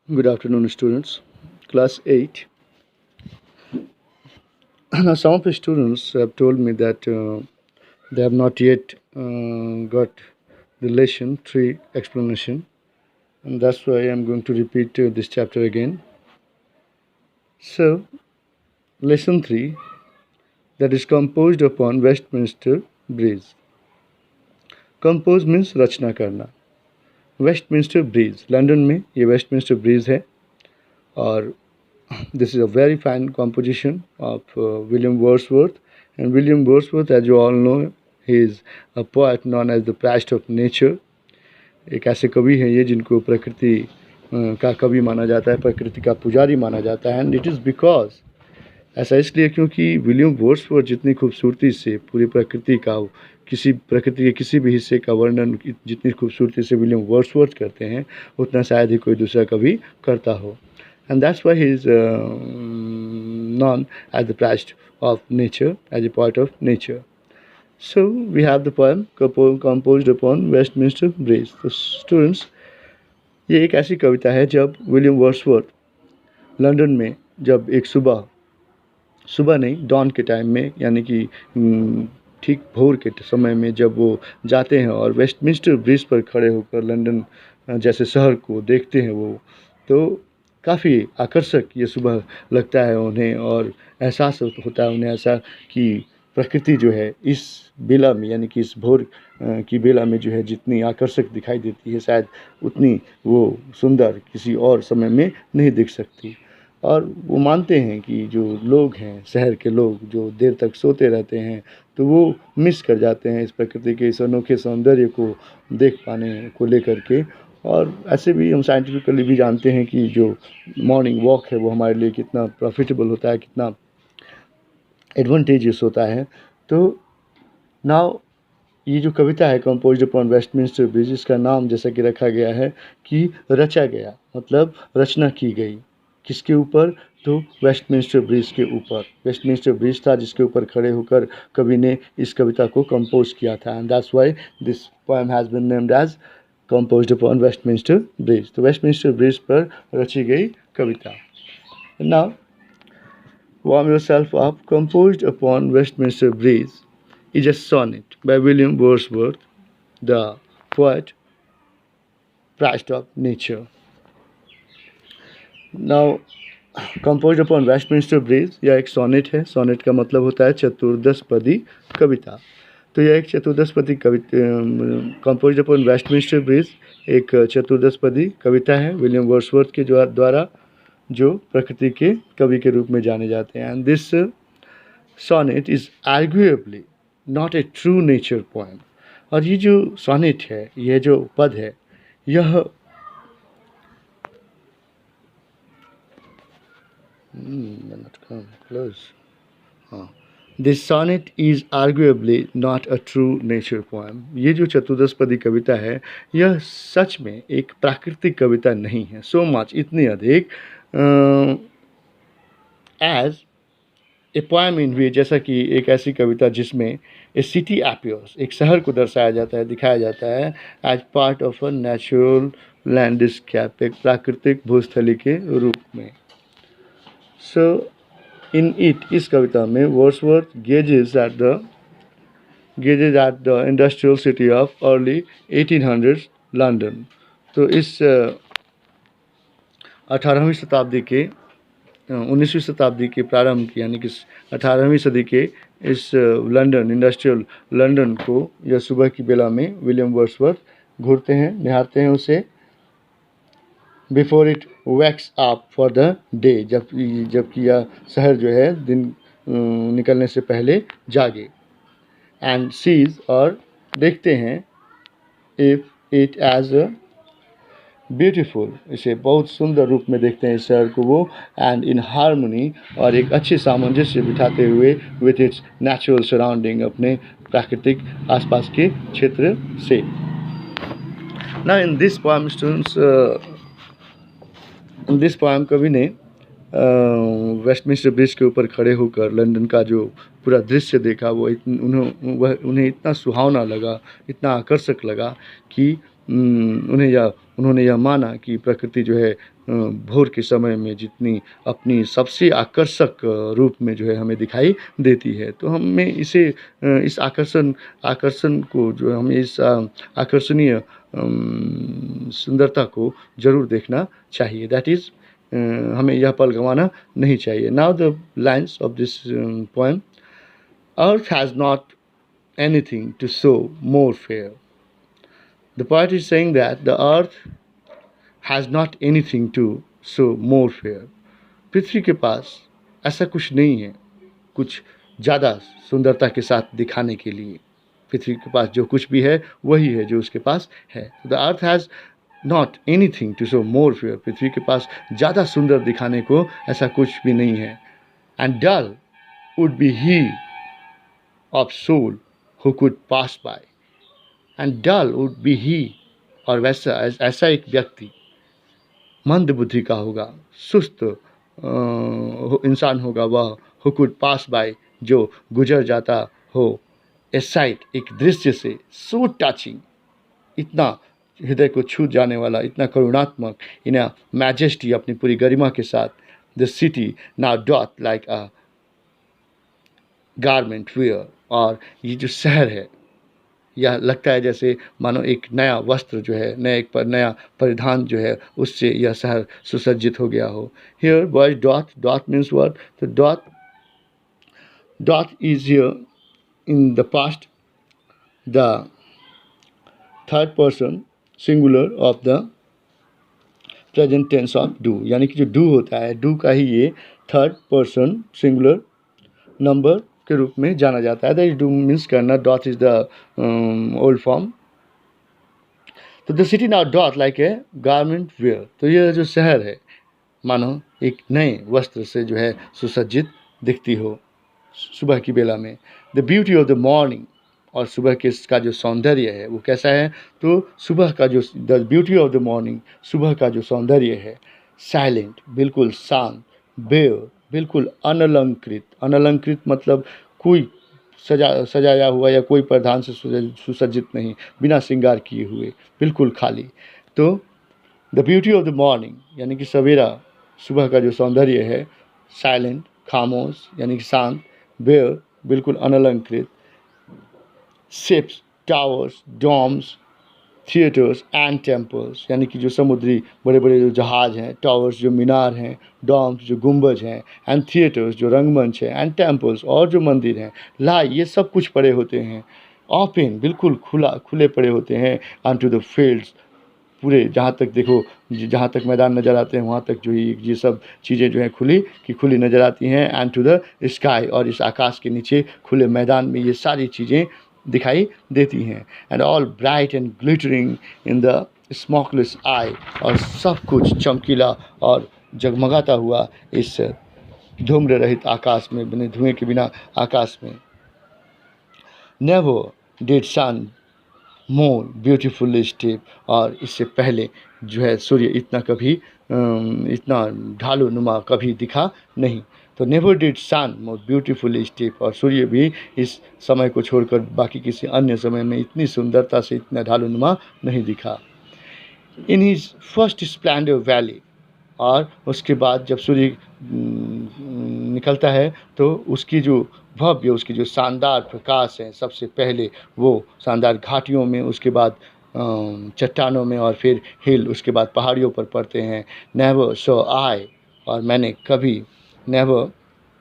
Good afternoon, students. Class 8. Now, some of the students have told me that they have not yet got the lesson 3 explanation, and that's why I'm going to repeat this chapter again. So, lesson 3, that is composed upon Westminster Bridge. Compose means रचना करना. Westminster bridge, London में ये Westminster bridge है और this is a very fine composition of William Wordsworth. And William Wordsworth, as you all know, he is a poet known as the Proust of Nature. एक ऐसे कवि हैं ये जिनको प्रकृति का कवि माना जाता है, प्रकृति का पुजारी माना जाता है. एंड इट इज़ बिकॉज ऐसा इसलिए क्योंकि विलियम वर्ड्सवर्थ जितनी खूबसूरती से पूरी प्रकृति का, किसी प्रकृति के किसी भी हिस्से का वर्णन जितनी खूबसूरती से विलियम वर्ड्सवर्थ करते हैं उतना शायद ही कोई दूसरा कवि करता हो. And that's why he is known as the Proust of Nature, as a poet of nature. So we have the poem composed upon Westminster Bridge. So students, ये एक ऐसी कविता है जब विलियम वर्ड्सवर्थ लंदन में जब एक सुबह नहीं डॉन के टाइम में, यानी कि ठीक भोर के समय में जब वो जाते हैं और वेस्टमिंस्टर ब्रिज पर खड़े होकर लंदन जैसे शहर को देखते हैं, वो तो काफ़ी आकर्षक ये सुबह लगता है उन्हें और एहसास होता है उन्हें ऐसा कि प्रकृति जो है इस बेला में, यानी कि इस भोर की बेला में जो है जितनी आकर्षक दिखाई देती है शायद उतनी वो सुंदर किसी और समय में नहीं दिख सकती. और वो मानते हैं कि जो लोग हैं, शहर के लोग जो देर तक सोते रहते हैं, तो वो मिस कर जाते हैं इस प्रकृति के इस अनोखे सौंदर्य को देख पाने को लेकर के. और ऐसे भी हम साइंटिफिकली भी जानते हैं कि जो मॉर्निंग वॉक है वो हमारे लिए कितना प्रॉफिटेबल होता है, कितना एडवांटेजियस होता है. तो नाउ ये जो कविता है कंपोज्ड अपॉन वेस्टमिंस्टर ब्रिज, इसका नाम जैसा कि रखा गया है कि रचा गया, मतलब रचना की गई. किसके ऊपर? तो वेस्टमिंस्टर ब्रिज के ऊपर. वेस्टमिंस्टर ब्रिज था जिसके ऊपर खड़े होकर कवि ने इस कविता को कंपोज किया था. And that's why this poem has been named as composed upon Westminster Bridge. तो वेस्टमिंस्टर ब्रिज पर रची गई कविता. Now, warm yourself up. Composed upon Westminster Bridge is a sonnet by William Wordsworth, the poet, Proust of Nature. Now, composed upon Westminster Bridge यह एक sonnet है. Sonnet का मतलब होता है चतुर्दशपदी कविता. तो यह एक चतुर्दशपदी कविता, कंपोज्ड अपॉन वेस्टमिंस्टर ब्रिज एक चतुर्दशपदी कविता है विलियम वर्ड्सवर्थ के द्वारा, जो प्रकृति के कवि के रूप में जाने जाते हैं. And this sonnet is arguably not a true nature poem. और ये जो सोनेट है, यह जो पद है, यह this sonnet is arguably not a true nature poem. ये जो चतुर्दशपदी कविता है यह सच में एक प्राकृतिक कविता नहीं है. सो मच, इतनी अधिक, एज ए पोएम इन वे, जैसा कि एक ऐसी कविता जिसमें ए सिटी अपीयर्स, एक शहर को दर्शाया जाता है, दिखाया जाता है as part of a natural landscape, एक प्राकृतिक भूस्थली के रूप में. सो इन इट, इस कविता में Wordsworth gazes at the industrial city of early 1800s London. तो इस 18वीं शताब्दी के 19वीं शताब्दी के प्रारंभ की, यानी कि 18वीं सदी के इस लंदन, इंडस्ट्रियल लंदन को यह सुबह की बेला में विलियम वर्ड्सवर्थ घूरते हैं, निहारते हैं उसे, before it wax up for the day, जबकि यह शहर जो है दिन निकलने से पहले जागे. एंड सीज, और देखते हैं, if it as a beautiful, इसे बहुत सुंदर रूप में देखते हैं इस शहर को वो. एंड इन हारमोनी, और एक अच्छे सामंजस्य बिठाते हुए विथ इट्स नेचुरल सराउंडिंग, अपने प्राकृतिक आसपास के क्षेत्र से. Now in this poem students, this poem कवि ने वेस्टमिंस्टर ब्रिज के ऊपर खड़े होकर लंदन का जो पूरा दृश्य देखा, वो उन्हें इतना सुहावना लगा, इतना आकर्षक लगा कि उन्होंने यह माना कि प्रकृति जो है भोर के समय में जितनी अपनी सबसे आकर्षक रूप में जो है हमें दिखाई देती है, तो हमें इस आकर्षण को जो है हमें इस आकर्षणीय सुंदरता को ज़रूर देखना चाहिए। दैट इज़ हमें यह पल गंवाना नहीं चाहिए। Now the lines of this poem. Earth has not anything to show more fair. The poet is saying that the earth has not anything to show more fair. पृथ्वी के पास ऐसा कुछ नहीं है कुछ ज़्यादा सुंदरता के साथ दिखाने के लिए। पृथ्वी के पास जो कुछ भी है वही है जो उसके पास है। The earth has not anything to show more fair. पृथ्वी के पास ज़्यादा सुंदर दिखाने को ऐसा कुछ भी नहीं है। And dull would be he of soul who could pass by. And dull would be he, और ऐसा एक व्यक्ति मंद बुद्धि का होगा, सुस्त इंसान होगा वह, who could pass by, जो गुजर जाता हो, a sight, एक दृश्य से, so touching, इतना हृदय को छू जाने वाला, इतना करुणात्मक, इन a majesty, अपनी पूरी गरिमा के साथ, the city now doth like a garment wear, और ये जो शहर है यह लगता है जैसे मानो एक नया वस्त्र जो है नया परिधान जो है उससे यह शहर सुसज्जित हो गया हो। Here boys doth means what? तो doth is here in the past the third person singular of the present tense of do, यानी कि जो डू होता है डू का ही ये थर्ड पर्सन सिंगुलर नंबर के रूप में जाना जाता है। दैट डू मीन्स करना, doth is the old form. तो the city now doth like a garment wear, तो यह जो शहर है मानो एक नए वस्त्र से जो है सुसज्जित दिखती हो सुबह की बेला में। The beauty of the morning, और सुबह के का जो सौंदर्य है वो कैसा है? तो सुबह का जो the beauty of the morning, सुबह का जो सौंदर्य है, साइलेंट बिल्कुल शांत, बेयर बिल्कुल अनलंकृत मतलब कोई सजाया हुआ या कोई प्रधान से सुसज्जित नहीं, बिना श्रृंगार किए हुए बिल्कुल खाली। तो the beauty of the morning यानी कि सवेरा सुबह का जो सौंदर्य है, साइलेंट खामोश यानी कि शांत, बेयर बिल्कुल अनलंकृत, ships towers domes theatres and temples यानी कि जो समुद्री बड़े बड़े जो जहाज हैं, टावर्स जो मीनार हैं, डोम्स जो गुंबज हैं, एंड थिएटर्स जो रंगमंच है, एंड टेम्पल्स और जो मंदिर हैं, लाई ये सब कुछ पड़े होते हैं, ओपन बिल्कुल खुले पड़े होते हैं, ऑन टू द फील्ड्स पूरे जहाँ तक देखो जहाँ तक मैदान नज़र आते हैं वहाँ तक जो ये सब चीज़ें जो हैं खुली नज़र आती हैं, एंड टू द स्काई और इस आकाश के नीचे खुले मैदान में ये सारी चीज़ें दिखाई देती हैं। And all bright and glittering in the smokeless air, और सब कुछ चमकीला और जगमगाता हुआ इस धूम्र रहित आकाश में, बिना धुएं के बिना आकाश में। Never did sun more beautiful steep, और इससे पहले जो है सूर्य इतना ढालू नुमा कभी दिखा नहीं। तो never did sun more beautiful steep, और सूर्य भी इस समय को छोड़कर बाकी किसी अन्य समय में इतनी सुंदरता से इतना ढालू नुमा नहीं दिखा। In his first Splendor valley, और उसके बाद जब सूर्य निकलता है तो उसकी जो शानदार प्रकाश है, सबसे पहले वो शानदार घाटियों में, उसके बाद चट्टानों में, और फिर हिल उसके बाद पहाड़ियों पर पड़ते हैं। नेवर सॉ आई, और मैंने कभी never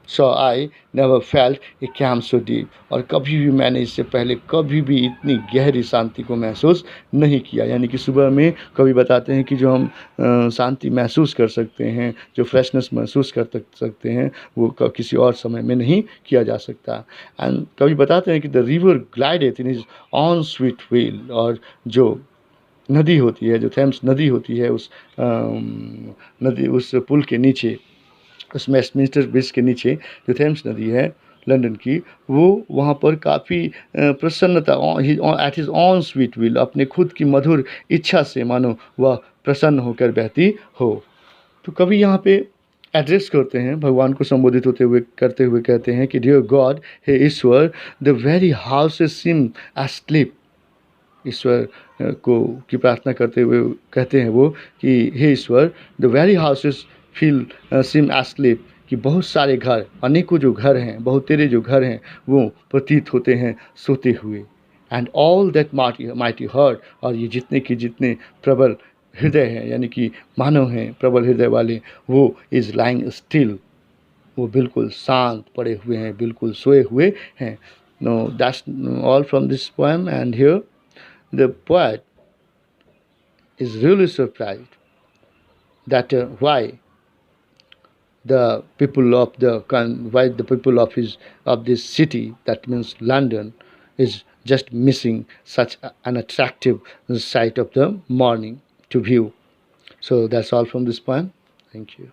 saw I never felt a calm so deep, और कभी भी मैंने इससे पहले कभी भी इतनी गहरी शांति को महसूस नहीं किया। यानी कि सुबह में कभी बताते हैं कि जो हम शांति महसूस कर सकते हैं, जो फ्रेशनेस महसूस कर सकते हैं, वो किसी और समय में नहीं किया जा सकता। एंड कभी बताते हैं कि the river glided in his on sweet wheel, और जो नदी होती है, जो थेम्स नदी होती है, उस पुल के नीचे, उस वेस्टमिंस्टर ब्रिज के नीचे जो थेम्स नदी है लंदन की, वो वहाँ पर काफ़ी प्रसन्नता at his on sweet will, अपने खुद की मधुर इच्छा से मानो वह प्रसन्न होकर बहती हो। तो कभी यहाँ पे एड्रेस करते हैं, भगवान को संबोधित करते हुए कहते हैं कि डियर गॉड, हे ईश्वर, the very houses seem asleep. ईश्वर को की प्रार्थना करते हुए कहते हैं वो कि हे ईश्वर, the very houses feel seem asleep, कि बहुत सारे घर, अनेकों जो घर हैं, बहुत तेरे जो घर हैं वो प्रतीत होते हैं सोते हुए। And all that mighty heart, और ये जितने के जितने प्रबल हृदय हैं, यानी कि मानव हैं प्रबल हृदय वाले, वो इज़ लाइंग स्टिल, वो बिल्कुल शांत पड़े हुए हैं, बिल्कुल सोए हुए हैं। No that's all from this poem. And here the poet is really surprised that why the people of this city, that means London, is just missing such an attractive sight of the morning to view. So that's all from this poem. Thank you.